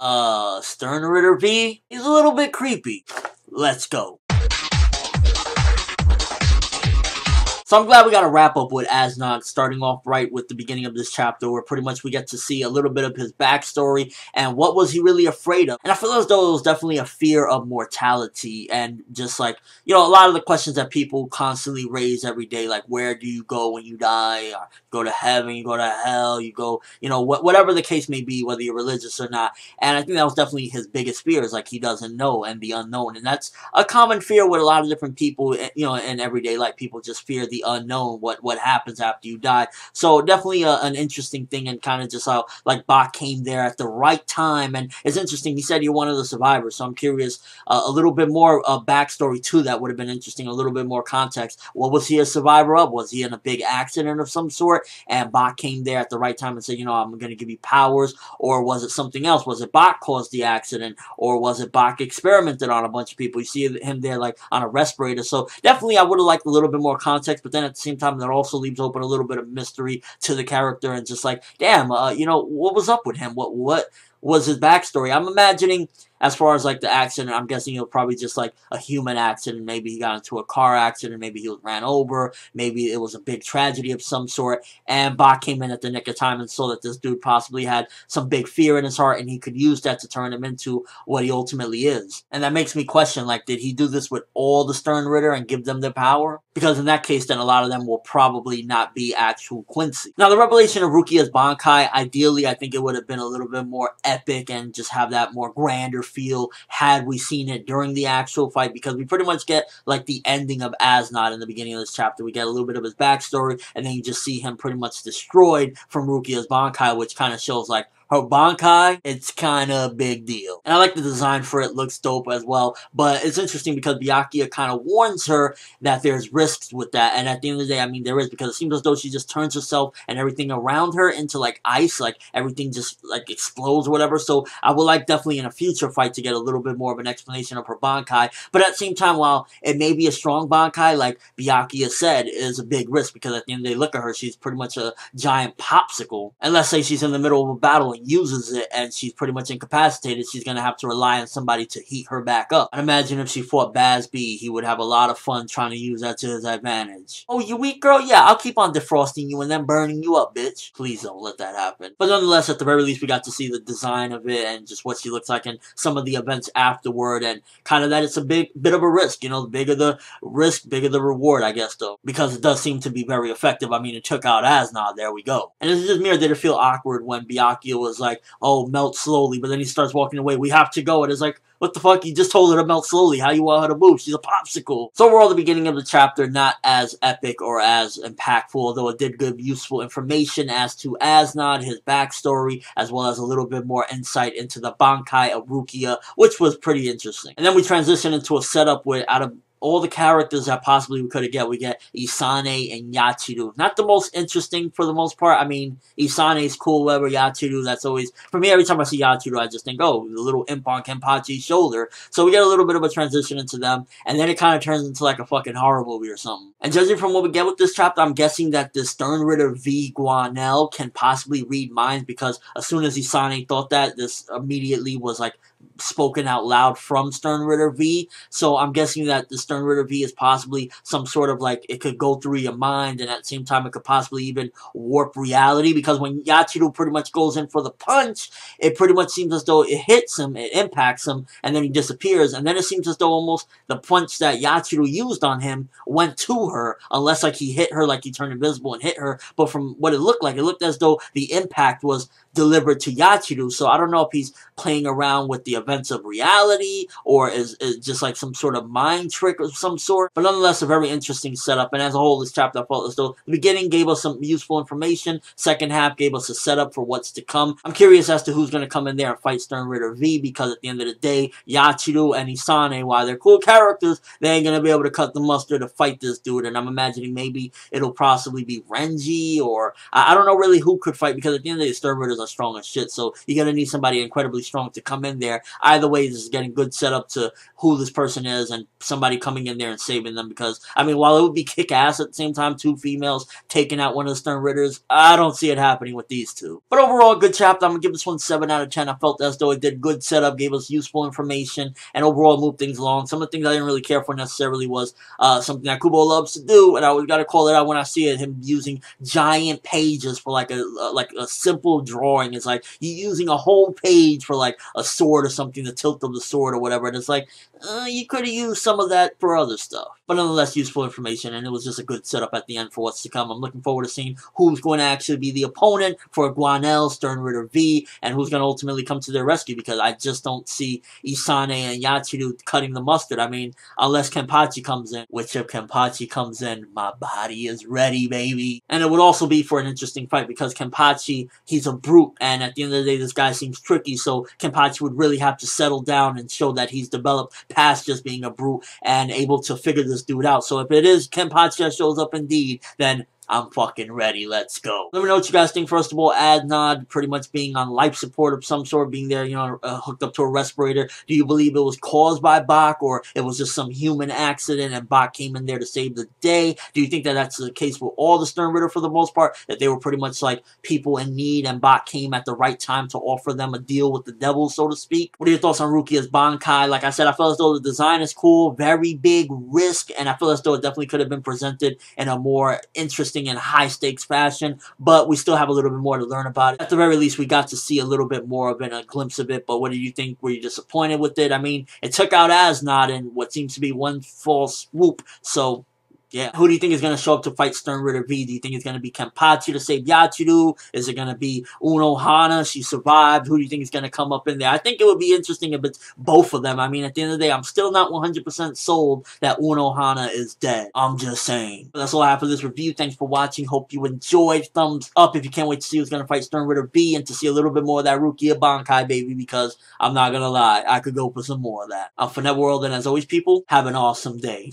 Sternritter V? He's a little bit creepy. Let's go. So I'm glad we got a wrap up with Asnod, starting off right with the beginning of this chapter, where pretty much we get to see a little bit of his backstory and what was he really afraid of. And I feel as though it was definitely a fear of mortality and just like, you know, a lot of the questions that people constantly raise every day, like where do you go when you die? You go to heaven, you go to hell, you go, you know, whatever the case may be, whether you're religious or not. And I think that was definitely his biggest fear, is like he doesn't know and the unknown. And that's a common fear with a lot of different people, you know, in everyday life. People just fear the unknown, what happens after you die. So definitely an interesting thing, and kind of just how like Bach came there at the right time. And it's interesting, he said you're one of the survivors, so I'm curious a little bit more backstory to that would have been interesting, a little bit more context. What was he a survivor of? Was he in a big accident of some sort and Bach came there at the right time and said, you know, I'm going to give you powers? Or was it something else? Was it Bach caused the accident? Or was it Bach experimented on a bunch of people? You see him there like on a respirator. So definitely I would have liked a little bit more context, but then at the same time that also leaves open a little bit of mystery to the character, and just like, damn, you know, what was up with him? What was his backstory? I'm imagining, as far as like the accident, I'm guessing it was probably just like a human accident. Maybe he got into a car accident, maybe he was ran over, maybe it was a big tragedy of some sort, and Bach came in at the nick of time and saw that this dude possibly had some big fear in his heart, and he could use that to turn him into what he ultimately is. And that makes me question, like, did he do this with all the Sternritter and give them their power? Because in that case, then a lot of them will probably not be actual Quincy. Now, the revelation of Rukia's Bankai, ideally, I think it would have been a little bit more epic and just have that more grander feel had we seen it during the actual fight, because we pretty much get like the ending of Asnod in the beginning of this chapter. We get a little bit of his backstory, and then you just see him pretty much destroyed from Rukia's Bankai, which kind of shows like her Bankai, it's kind of a big deal. And I like the design for it, looks dope as well. But it's interesting because Byakuya kind of warns her that there's risks with that. And at the end of the day, I mean, there is, because it seems as though she just turns herself and everything around her into like ice, like everything just like explodes or whatever. So I would like definitely in a future fight to get a little bit more of an explanation of her Bankai. But at the same time, while it may be a strong Bankai, like Byakuya said, it is a big risk, because at the end of the day, look at her, she's pretty much a giant popsicle. And let's say she's in the middle of a battle and uses it and she's pretty much incapacitated, she's going to have to rely on somebody to heat her back up. And imagine if she fought Bazby, he would have a lot of fun trying to use that to his advantage. Oh, you weak, girl? Yeah, I'll keep on defrosting you and then burning you up, bitch. Please don't let that happen. But nonetheless, at the very least, we got to see the design of it and just what she looks like and some of the events afterward, and kind of that it's a bit of a risk. You know, the bigger the risk, bigger the reward, I guess, though. Because it does seem to be very effective. I mean, it took out Asnod, there we go. And it's just me, or did it feel awkward when Byakuya was like, oh, melt slowly, but then he starts walking away, we have to go, and it's like, what the fuck, you just told her to melt slowly, how you want her to move, she's a popsicle. So overall, the beginning of the chapter, not as epic or as impactful, although it did give useful information as to Asnod, his backstory, as well as a little bit more insight into the Bankai of Rukia, which was pretty interesting. And then we transition into a setup where, out of all the characters that possibly we could get, we get Isane and Yachiru. Not the most interesting for the most part. I mean, Isane's cool, whatever. Yachiru, that's always, for me, every time I see Yachiru, I just think, oh, the little imp on Kenpachi's shoulder. So we get a little bit of a transition into them, and then it kind of turns into like a fucking horror movie or something. And judging from what we get with this chapter, I'm guessing that this Sternritter V. Guanel can possibly read minds, because as soon as Isane thought that, this immediately was like spoken out loud from Sternritter V. So I'm guessing that the Sternritter V is possibly some sort of like, it could go through your mind, and at the same time it could possibly even warp reality, because when Yachiru pretty much goes in for the punch, it pretty much seems as though it hits him, it impacts him, and then he disappears, and then it seems as though almost the punch that Yachiru used on him went to her, unless like he hit her, like he turned invisible and hit her. But from what it looked like, it looked as though the impact was delivered to Yachiru. So I don't know if he's playing around with the events of reality, or is just like some sort of mind trick of some sort. But nonetheless, a very interesting setup. And as a whole, this chapter, I felt as though the beginning gave us some useful information, second half gave us a setup for what's to come. I'm curious as to who's going to come in there and fight Sternritter V, because at the end of the day, Yachiru and Isane, while they're cool characters, they ain't going to be able to cut the mustard to fight this dude. And I'm imagining maybe it'll possibly be Renji, or I don't know really who could fight, because at the end of the day, Sternritter's are strong as shit. So you're gonna need somebody incredibly strong to come in there. Either way, this is getting good setup to who this person is and somebody coming in there and saving them. Because I mean, while it would be kick ass at the same time, 2 females taking out one of the Sternritters, I don't see it happening with these 2. But overall, good chapter. I'm gonna give this one 7 out of 10. I felt as though it did good setup, gave us useful information, and overall moved things along. Some of the things I didn't really care for necessarily was something that Kubo loves to do, and I always gotta call it out when I see it. Him using giant pages for like a simple drawing. It's like you're using a whole page for like a sword or something, the tilt of the sword or whatever. And it's like you could have used some of that for other stuff. But nonetheless, useful information, and it was just a good setup at the end for what's to come. I'm looking forward to seeing who's going to actually be the opponent for Guanel, Sternritter V, and who's going to ultimately come to their rescue, because I just don't see Isane and Yachiru cutting the mustard. I mean, unless Kenpachi comes in, which if Kenpachi comes in, my body is ready, baby. And it would also be for an interesting fight, because Kenpachi, he's a brute, and at the end of the day, this guy seems tricky, so Kenpachi would really have to settle down and show that he's developed past just being a brute and able to figure this dude out. So if it is Kenpachi that shows up indeed, then I'm fucking ready. Let's go. Let me know what you guys think. First of all, Adnod pretty much being on life support of some sort, being there, you know, hooked up to a respirator. Do you believe it was caused by Bach, or it was just some human accident and Bach came in there to save the day? Do you think that that's the case with all the Sternritter for the most part, that they were pretty much like people in need and Bach came at the right time to offer them a deal with the devil, so to speak? What are your thoughts on Rukia's Bankai? Like I said, I feel as though the design is cool, very big risk, and I feel as though it definitely could have been presented in a more interesting and high-stakes fashion, but we still have a little bit more to learn about it. At the very least, we got to see a little bit more of it, a glimpse of it, but what did you think? Were you disappointed with it? I mean, it took out Asnod in what seems to be one false swoop, so yeah. Who do you think is going to show up to fight Sternritter V? Do you think it's going to be Kenpachi to save Yachiru? Is it going to be Uno Hana? She survived. Who do you think is going to come up in there? I think it would be interesting if it's both of them. I mean, at the end of the day, I'm still not 100% sold that Uno Hana is dead. I'm just saying. But that's all I have for this review. Thanks for watching. Hope you enjoyed. Thumbs up if you can't wait to see who's going to fight Sternritter V and to see a little bit more of that Rukia Bankai, baby, because I'm not going to lie, I could go for some more of that. I'm ForneverWorld, and as always, people, have an awesome day.